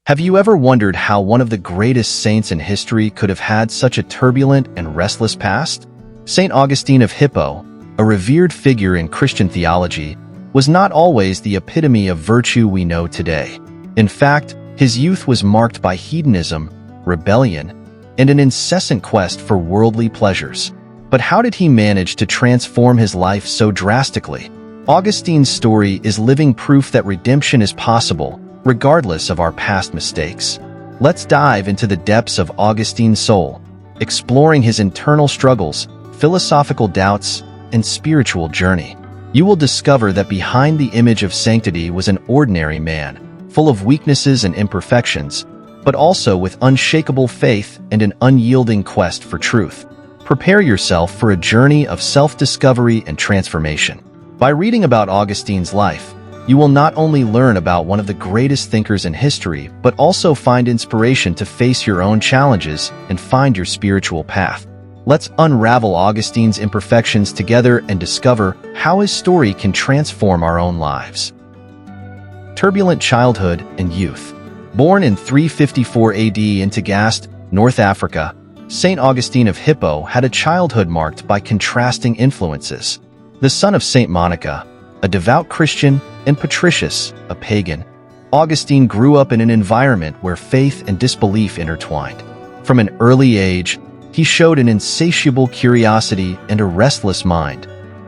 Have you ever wondered how one of the greatest saints in history could have had such a turbulent and restless past? Saint Augustine of Hippo, a revered figure in Christian theology, was not always the epitome of virtue we know today. In fact, his youth was marked by hedonism, rebellion, and an incessant quest for worldly pleasures. But how did he manage to transform his life so drastically? Augustine's story is living proof that redemption is possible, regardless of our past mistakes. Let's dive into the depths of Augustine's soul, exploring his internal struggles, philosophical doubts, and spiritual journey. You will discover that behind the image of sanctity was an ordinary man, full of weaknesses and imperfections, but also with unshakable faith and an unyielding quest for truth. Prepare yourself for a journey of self-discovery and transformation. By reading about Augustine's life, you will not only learn about one of the greatest thinkers in history, but also find inspiration to face your own challenges and find your spiritual path. Let's unravel Augustine's imperfections together and discover how his story can transform our own lives. Turbulent childhood and youth. Born in 354 AD in Tagaste, North Africa, Saint Augustine of Hippo had a childhood marked by contrasting influences. The son of Saint Monica, a devout Christian, and Patricius, a pagan, Augustine grew up in an environment where faith and disbelief intertwined. From an early age, he showed an insatiable curiosity and a restless mind,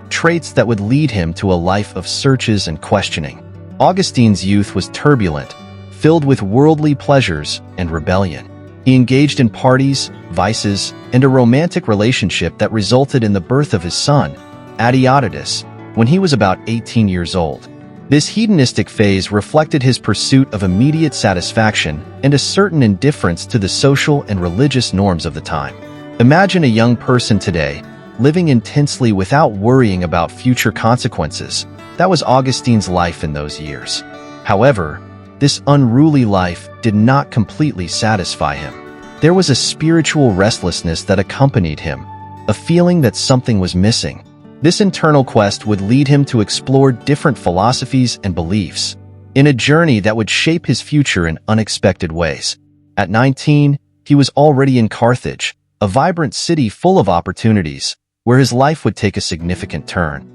traits that would lead him to a life of searches and questioning. Augustine's youth was turbulent, filled with worldly pleasures and rebellion. He engaged in parties, vices, and a romantic relationship that resulted in the birth of his son, Adeodatus, when he was about 18 years old. This hedonistic phase reflected his pursuit of immediate satisfaction and a certain indifference to the social and religious norms of the time. Imagine a young person today, living intensely without worrying about future consequences. That was Augustine's life in those years. However, this unruly life did not completely satisfy him. There was a spiritual restlessness that accompanied him, a feeling that something was missing. This internal quest would lead him to explore different philosophies and beliefs, in a journey that would shape his future in unexpected ways. At 19, he was already in Carthage, a vibrant city full of opportunities, where his life would take a significant turn.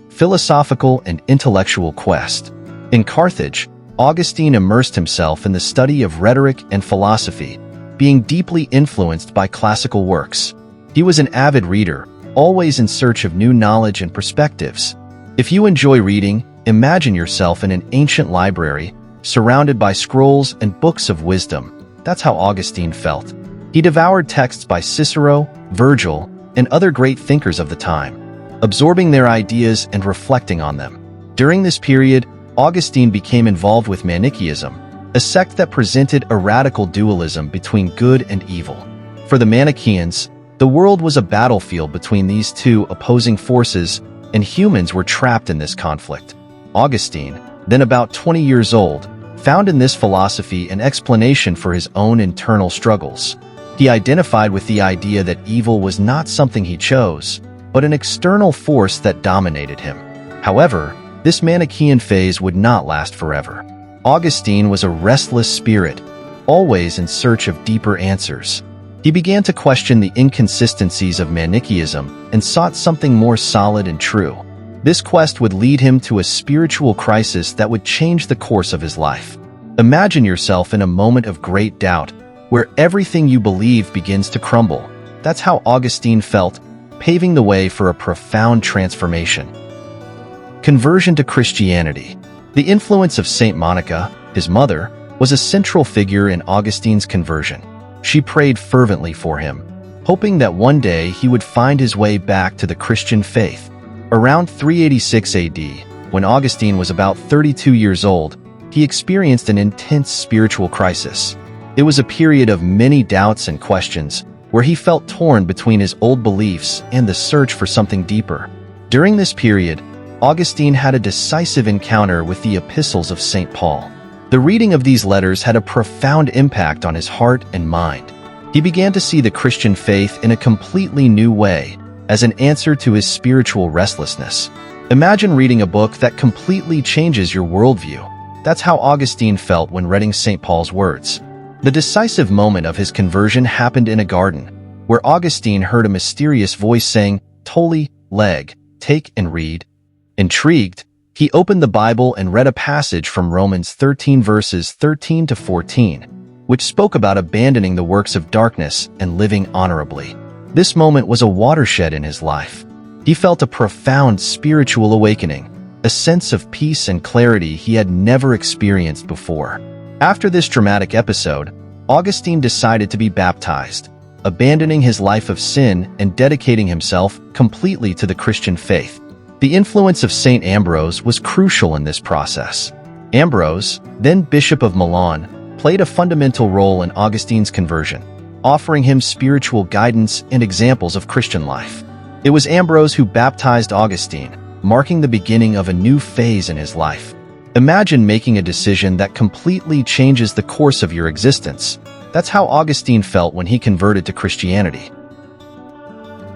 Philosophical and intellectual quest. In Carthage, Augustine immersed himself in the study of rhetoric and philosophy, being deeply influenced by classical works. He was an avid reader, always in search of new knowledge and perspectives. If you enjoy reading, imagine yourself in an ancient library, surrounded by scrolls and books of wisdom. That's how Augustine felt. He devoured texts by Cicero, Virgil, and other great thinkers of the time, absorbing their ideas and reflecting on them. During this period, Augustine became involved with Manichaeism, a sect that presented a radical dualism between good and evil. For the Manichaeans, the world was a battlefield between these two opposing forces, and humans were trapped in this conflict. Augustine, then about 20 years old, found in this philosophy an explanation for his own internal struggles. He identified with the idea that evil was not something he chose, but an external force that dominated him. However, this Manichaean phase would not last forever. Augustine was a restless spirit, always in search of deeper answers. He began to question the inconsistencies of Manichaeism and sought something more solid and true. This quest would lead him to a spiritual crisis that would change the course of his life. Imagine yourself in a moment of great doubt, where everything you believe begins to crumble. That's how Augustine felt, paving the way for a profound transformation. Conversion to Christianity. The influence of Saint Monica, his mother, was a central figure in Augustine's conversion. She prayed fervently for him, hoping that one day he would find his way back to the Christian faith. Around 386 AD, when Augustine was about 32 years old, he experienced an intense spiritual crisis. It was a period of many doubts and questions, where he felt torn between his old beliefs and the search for something deeper. During this period, Augustine had a decisive encounter with the epistles of St. Paul. The reading of these letters had a profound impact on his heart and mind. He began to see the Christian faith in a completely new way, as an answer to his spiritual restlessness. Imagine reading a book that completely changes your worldview. That's how Augustine felt when reading St. Paul's words. The decisive moment of his conversion happened in a garden, where Augustine heard a mysterious voice saying, "Tolli, leg, take and read." Intrigued, he opened the Bible and read a passage from Romans 13 verses 13 to 14, which spoke about abandoning the works of darkness and living honorably. This moment was a watershed in his life. He felt a profound spiritual awakening, a sense of peace and clarity he had never experienced before. After this dramatic episode, Augustine decided to be baptized, abandoning his life of sin and dedicating himself completely to the Christian faith. The influence of Saint Ambrose was crucial in this process. Ambrose, then Bishop of Milan, played a fundamental role in Augustine's conversion, offering him spiritual guidance and examples of Christian life. It was Ambrose who baptized Augustine, marking the beginning of a new phase in his life. Imagine making a decision that completely changes the course of your existence. That's how Augustine felt when he converted to Christianity.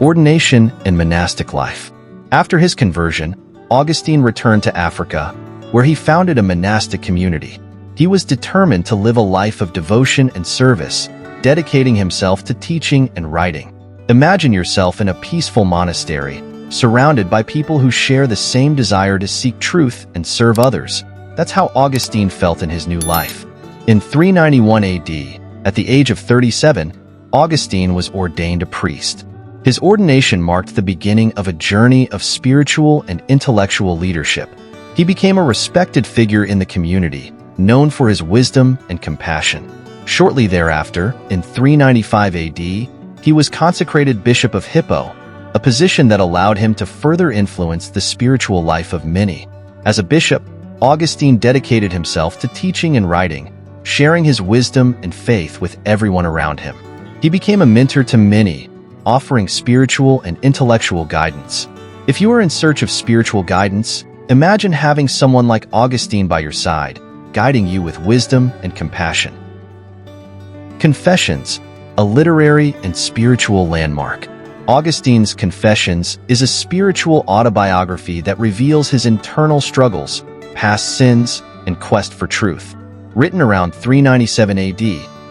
Ordination and monastic life. After his conversion, Augustine returned to Africa, where he founded a monastic community. He was determined to live a life of devotion and service, dedicating himself to teaching and writing. Imagine yourself in a peaceful monastery, surrounded by people who share the same desire to seek truth and serve others. That's how Augustine felt in his new life. In 391 AD, at the age of 37, Augustine was ordained a priest. His ordination marked the beginning of a journey of spiritual and intellectual leadership. He became a respected figure in the community, known for his wisdom and compassion. Shortly thereafter, in 395 AD, he was consecrated Bishop of Hippo, a position that allowed him to further influence the spiritual life of many. As a bishop, Augustine dedicated himself to teaching and writing, sharing his wisdom and faith with everyone around him. He became a mentor to many, offering spiritual and intellectual guidance. If you are in search of spiritual guidance, imagine having someone like Augustine by your side, guiding you with wisdom and compassion. Confessions, a literary and spiritual landmark. Augustine's Confessions is a spiritual autobiography that reveals his internal struggles, past sins, and quest for truth. Written around 397 AD,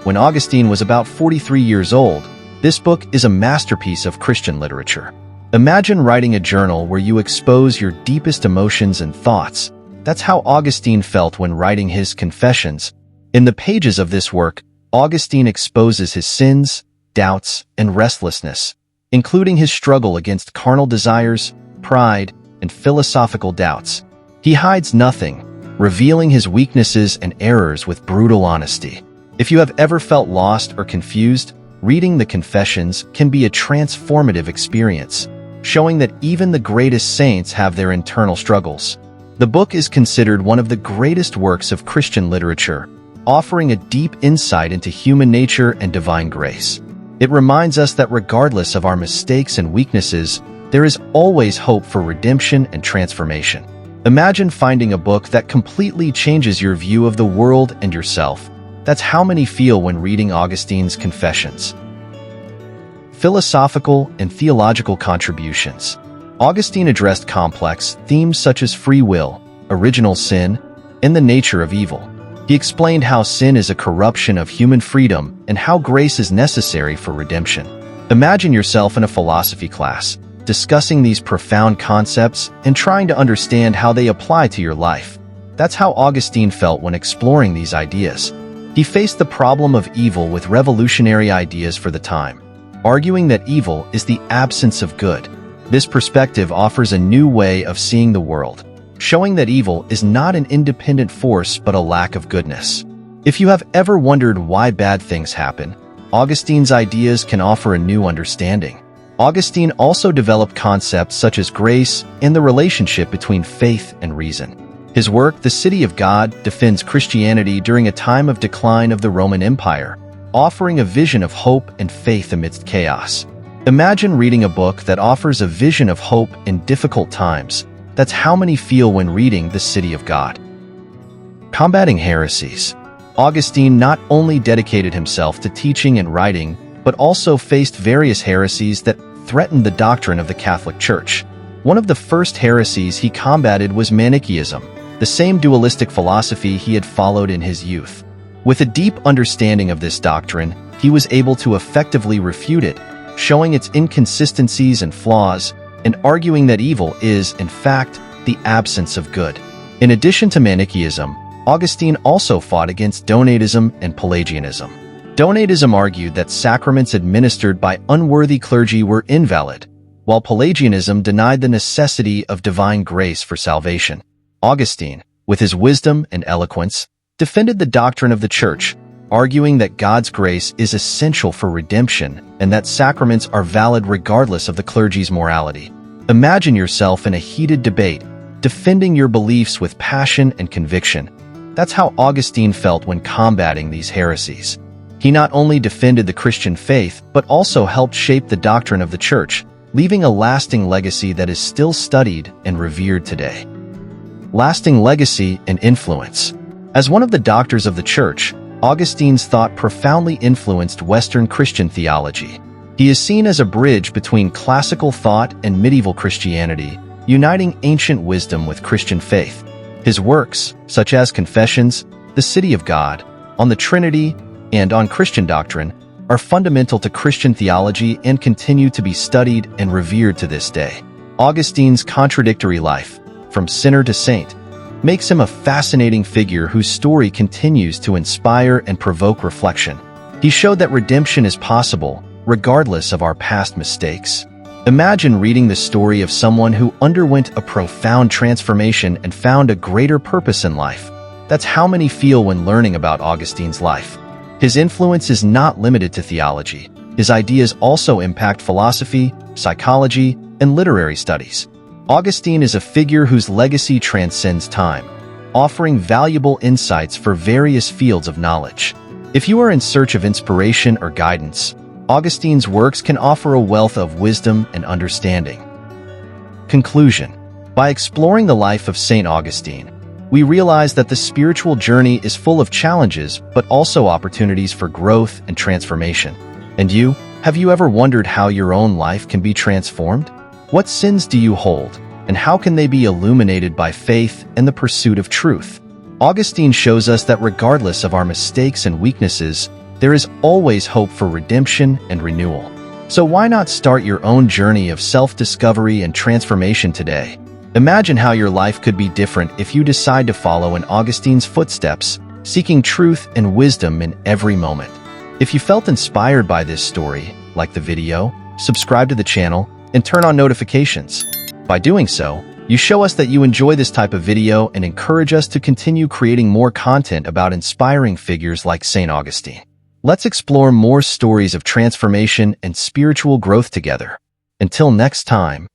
when Augustine was about 43 years old, this book is a masterpiece of Christian literature. Imagine writing a journal where you expose your deepest emotions and thoughts. That's how Augustine felt when writing his Confessions. In the pages of this work, Augustine exposes his sins, doubts, and restlessness, including his struggle against carnal desires, pride, and philosophical doubts. He hides nothing, revealing his weaknesses and errors with brutal honesty. If you have ever felt lost or confused, reading the Confessions can be a transformative experience, showing that even the greatest saints have their internal struggles. The book is considered one of the greatest works of Christian literature, offering a deep insight into human nature and divine grace. It reminds us that regardless of our mistakes and weaknesses, there is always hope for redemption and transformation. Imagine finding a book that completely changes your view of the world and yourself. That's how many feel when reading Augustine's Confessions. Philosophical and theological contributions. Augustine addressed complex themes such as free will, original sin, and the nature of evil. He explained how sin is a corruption of human freedom and how grace is necessary for redemption. Imagine yourself in a philosophy class, discussing these profound concepts and trying to understand how they apply to your life. That's how Augustine felt when exploring these ideas. He faced the problem of evil with revolutionary ideas for the time, arguing that evil is the absence of good. This perspective offers a new way of seeing the world, showing that evil is not an independent force but a lack of goodness. If you have ever wondered why bad things happen, Augustine's ideas can offer a new understanding. Augustine also developed concepts such as grace and the relationship between faith and reason. His work, The City of God, defends Christianity during a time of decline of the Roman Empire, offering a vision of hope and faith amidst chaos. Imagine reading a book that offers a vision of hope in difficult times. That's how many feel when reading The City of God. Combating heresies. Augustine not only dedicated himself to teaching and writing, but also faced various heresies that threatened the doctrine of the Catholic Church. One of the first heresies he combated was Manichaeism, the same dualistic philosophy he had followed in his youth. With a deep understanding of this doctrine, he was able to effectively refute it, showing its inconsistencies and flaws, and arguing that evil is, in fact, the absence of good. In addition to Manichaeism, Augustine also fought against Donatism and Pelagianism. Donatism argued that sacraments administered by unworthy clergy were invalid, while Pelagianism denied the necessity of divine grace for salvation. Augustine, with his wisdom and eloquence, defended the doctrine of the Church, arguing that God's grace is essential for redemption and that sacraments are valid regardless of the clergy's morality. Imagine yourself in a heated debate, defending your beliefs with passion and conviction. That's how Augustine felt when combating these heresies. He not only defended the Christian faith, but also helped shape the doctrine of the Church, leaving a lasting legacy that is still studied and revered today. Lasting legacy and influence. As one of the doctors of the Church, Augustine's thought profoundly influenced Western Christian theology. He is seen as a bridge between classical thought and medieval Christianity, uniting ancient wisdom with Christian faith. His works, such as Confessions, The City of God, On the Trinity, and On Christian Doctrine, are fundamental to Christian theology and continue to be studied and revered to this day. Augustine's contradictory life, from sinner to saint, makes him a fascinating figure whose story continues to inspire and provoke reflection. He showed that redemption is possible, regardless of our past mistakes. Imagine reading the story of someone who underwent a profound transformation and found a greater purpose in life. That's how many feel when learning about Augustine's life. His influence is not limited to theology. His ideas also impact philosophy, psychology, and literary studies. Augustine is a figure whose legacy transcends time, offering valuable insights for various fields of knowledge. If you are in search of inspiration or guidance, Augustine's works can offer a wealth of wisdom and understanding. Conclusion. By exploring the life of St. Augustine, we realize that the spiritual journey is full of challenges, but also opportunities for growth and transformation. And you, have you ever wondered how your own life can be transformed? What sins do you hold, and how can they be illuminated by faith and the pursuit of truth? Augustine shows us that regardless of our mistakes and weaknesses, there is always hope for redemption and renewal. So why not start your own journey of self-discovery and transformation today? Imagine how your life could be different if you decide to follow in Augustine's footsteps, seeking truth and wisdom in every moment. If you felt inspired by this story, like the video, subscribe to the channel, and turn on notifications. By doing so, you show us that you enjoy this type of video and encourage us to continue creating more content about inspiring figures like St. Augustine. Let's explore more stories of transformation and spiritual growth together. Until next time.